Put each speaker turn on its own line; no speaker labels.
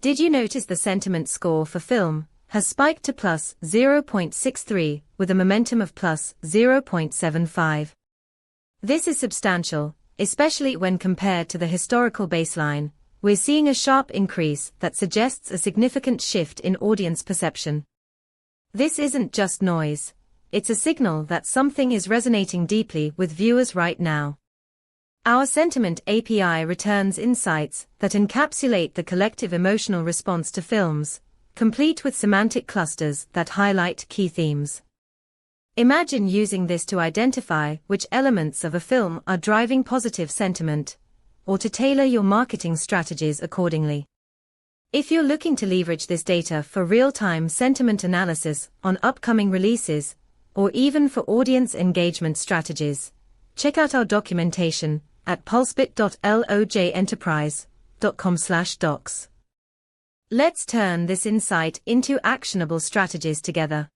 Did you notice the sentiment score for film has spiked to plus 0.63 with a momentum of plus 0.75? This is substantial, especially when compared to the historical baseline. We're seeing a sharp increase that suggests a significant shift in audience perception. This isn't just noise, it's a signal that something is resonating deeply with viewers right now. Our Sentiment API returns insights that encapsulate the collective emotional response to films, complete with semantic clusters that highlight key themes. Imagine using this to identify which elements of a film are driving positive sentiment, or to tailor your marketing strategies accordingly. If you're looking to leverage this data for real-time sentiment analysis on upcoming releases, or even for audience engagement strategies, check out our documentation at pulsebit.lojenterprise.com/docs. Let's turn this insight into actionable strategies together.